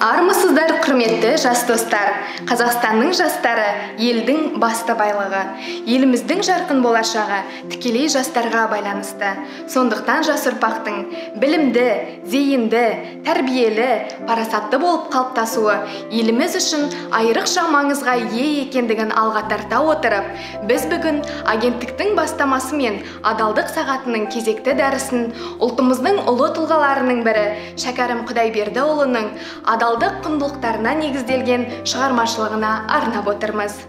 Армысыздар, құрметті жас достар. Қазақстанның жастары елдің басты байлығы. Еліміздің жарқын болашағы тікелей жастарға байланысты. Сондықтан жас ұрпақтың білімді, зейінді, тәрбиелі, парасатты болып қалыптасуы еліміз үшін айрықша маңызға ие екендігін алға тарта отырып, біз бүгін агенттіктің бастамасымен адалдық сағатының кезекті дәрісін ұлтымыздың ұлы тұлғаларының бірі Шәкәрім Құдайбердіұлының адалдық құндылықтарына негізделген шығармашылығына арнап отырмыз.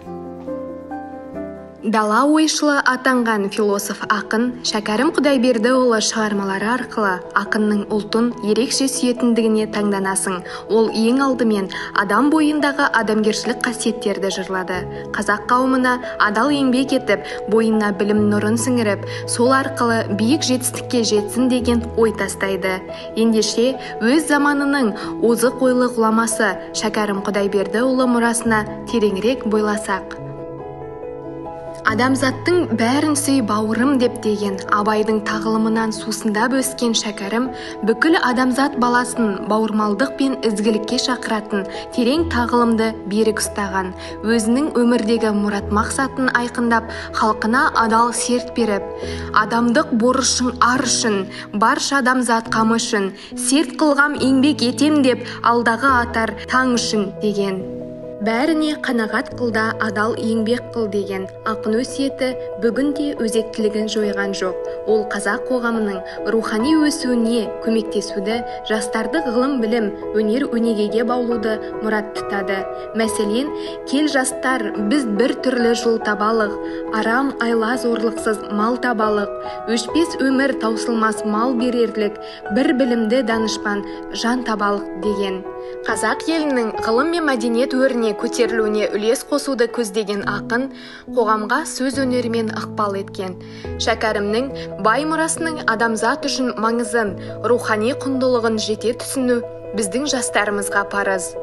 Дала ойшылы атанған философ ақын Шәкәрім Құдайбердіұлы шығармалары арқылы ақынның ұлтын ерекше сүйетіндігіне таңданасың. Ол ең алдымен адам бойындағы адамгершілік қасиеттерді жырлады. Қазақ қауымына адал еңбек етіп, бойына білім нұрын сіңіріп, сол арқылы биік жетістікке жетсін деген ой тастайды. Ендеше өз заманының озық ойлы ғұламасы Шәкәрім Құдайбердіұлы мұрасына тереңірек бойласақ. Адамзаттың бәрін сүй бауырым деп деген Абайдың тағылымынан сусындап өскен Шәкәрім бүкіл адамзат баласын бауырмалдық пен ізгілікке шақыратын терең тағылымды берік ұстаған. Өзінің өмірдегі мұрат мақсатын айқындап, халқына адал серт беріп, адамдық борышың ар үшін, барша адамзат қамы үшін, серт қылғам еңбек етем деп, алдағы атар таң үшін деген. Бәріне қанағат қылда адал еңбек қыл деген ақын өсиеті бүгінде өзектілігін жойған жоқ. Ол қазақ қоғамының рухани өсуіне көмектесуді, жастарды ғылым білім, өнер өнегеге баулуды мұрат тұтады. Мәселен, кел жастар, біз бір түрлі жол табалық, арам айла зорлықсыз мал табалық, өшпес өмір таусылмас мал берерлік, бір білімді данышпан жан табалық деген. Қазақ елінің ғылым мен мәдениет өріне көтерілуіне үлес қосуды көздеген ақын қоғамға сөз өнерімен ықпал еткен. Шәкәрімнің бай мұрасының адамзат үшін маңызын, рухани құндылығын жете түсіну біздің жастарымызға парыз.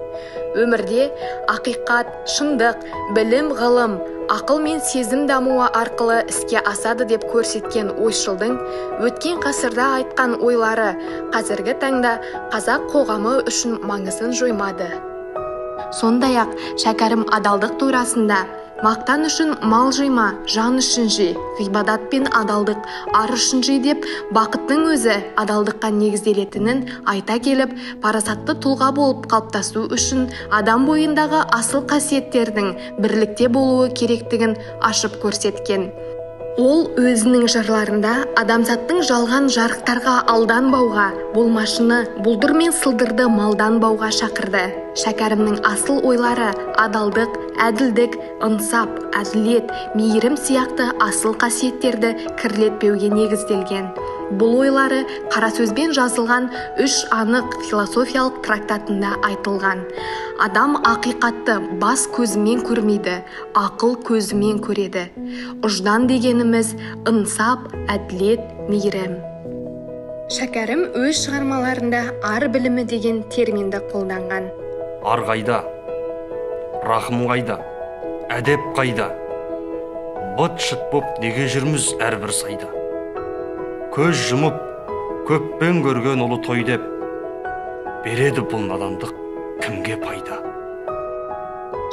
Өмірде ақиқат, шындық, білім, ғылым, ақыл мен сезім дамуы арқылы іске асады деп көрсеткен ойшылдың өткен ғасырда айтқан ойлары қазіргі таңда қазақ қоғамы үшін маңызын жоймады. Сондай-ақ Шәкәрім адалдық турасында мақтан үшін мал жима, жан үшін жи, ғибадат пен адалдық ар үшін жи деп бақыттың өзі адалдыққа негізделетінін айта келіп, парасатты тұлға болып қалыптасу үшін адам бойындағы асыл қасиеттердің бірлікте болуы керектігін ашып көрсеткен. Ол өзінің жырларында адамзаттың жалған жарықтарға алданбауға, болмашыны бұлдыр мен сылдырды малданбауға шақырды. Шәкәрімнің асыл ойлары адалдық, әділдік, ынсап, әділет, мейірім сияқты асыл қасиеттерді кірлетпеуге негізделген. Бұл ойлары қара сөзбен жазылған үш анық философиялық трактатында айтылған. Адам ақиқатты бас көзімен көрмейді, ақыл көзімен көреді. Ұждан дегеніміз ынсап, әділет, мейірім. Шәкәрім өз шығармаларында ар білімі деген терминді қолданған. Ар қайда, рахым қайда, әдеп қайда, быт-шыт боп неге жүрміз әрбір сайда. Көз жұмып, көппен көрген ұлы той деп, береді бұл надандық кімге пайда.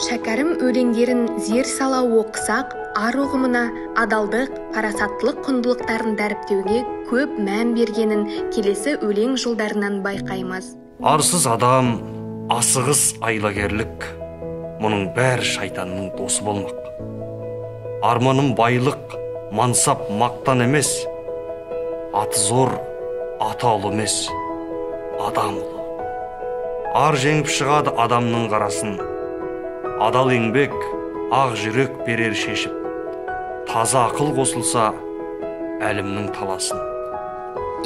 Шәкәрім өлеңдерін зер сала оқысақ, ар ұғымына адалдық, парасаттылық құндылықтарын дәріптеуге көп мән бергенін келесі өлең жолдарынан байқаймыз. Арсыз адам, асығыс айлагерлік, мұның бәрі шайтанның досы болмақ. Арманым байлық, мансап, мақтан емес, аты зор, аты ұлы емес, адам ұлы. Ар жеңіп шығады адамның қарасын, адал еңбек, ақ жүрек берер шешіп, таза ақыл қосылса, әлімнің таласын.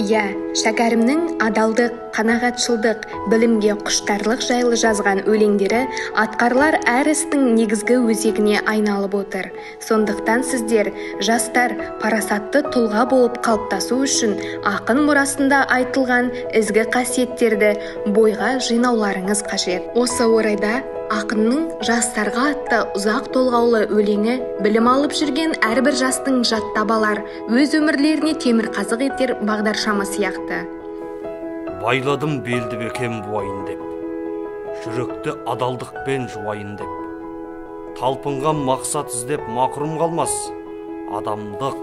Иә, Шәкәрімнің адалдық, қанағатшылдық, білімге құштарлық жайлы жазған өлеңдері атқарылар әр істің негізгі өзегіне айналып отыр. Сондықтан сіздер, жастар, парасатты тұлға болып қалыптасу үшін ақын мұрасында айтылған ізгі қасиеттерді бойға жинауларыңыз қажет. Осы орайда Ақынның «Жастарға» атты ұзақ толғаулы өлеңі білім алып жүрген әрбір жастың жаттап алар, өз өмірлеріне темірқазық етер бағдаршамы сияқты. Байладым белді бекем буайын деп, жүректі адалдықпен жуайын деп, талпынған мақсат іздеп мақұрым қалмас, адамдық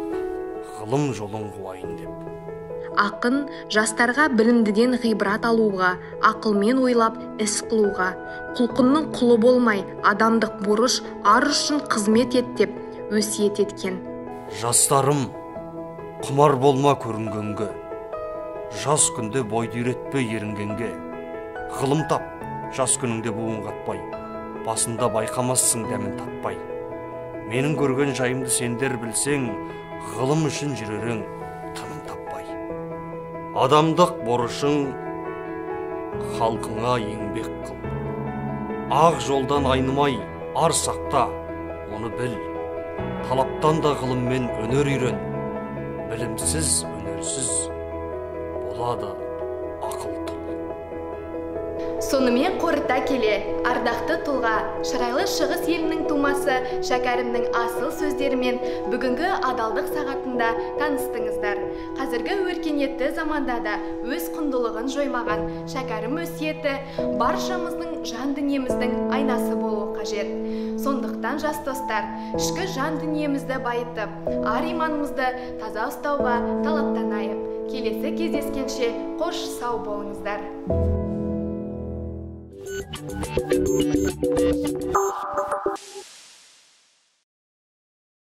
ғылым жолын қуайын деп. Ақын жастарға білімдіден ғибрат алуға, ақылмен ойлап іс қылуға, құлқынның құлы болмай, адамдық борыш ар үшін қызмет ет деп өсиет еткен. Жастарым, құмар болма көрінгенге, жас күнде бойды үйретпе ерінгенге, ғылым тап, жас күніңде буын қатпай, басында байқамассың дәмін татпай. Менің көрген жайымды сендер білсең, ғылым үшін жүрерің тыным таппай. Адамдық борышың халқыңа еңбек қыл. Ақ жолдан айнымай, ар сақта, оны біл. Талаптан да ғылыммен өнер үйрен. Білімсіз, өнерсіз болады ақыл тұл. Сонымен қорыта келе, ардақты тұлға, шырайлы шығыс елінің тумасы Шәкәрімнің асыл сөздерімен бүгінгі адалдық сағатында таныстыңыздар. Қазіргі өркениетті заманда да өз құндылығын жоймаған Шәкәрім өсиеті баршамыздың жан дүниеміздің айнасы болуы қажет. Сондықтан жас достар, ішкі жан дүниемізді байытып, ар иманымызды таза ұстауға талаптанайық. Келесі кездескенше қош сау болыңыздар. Thank you.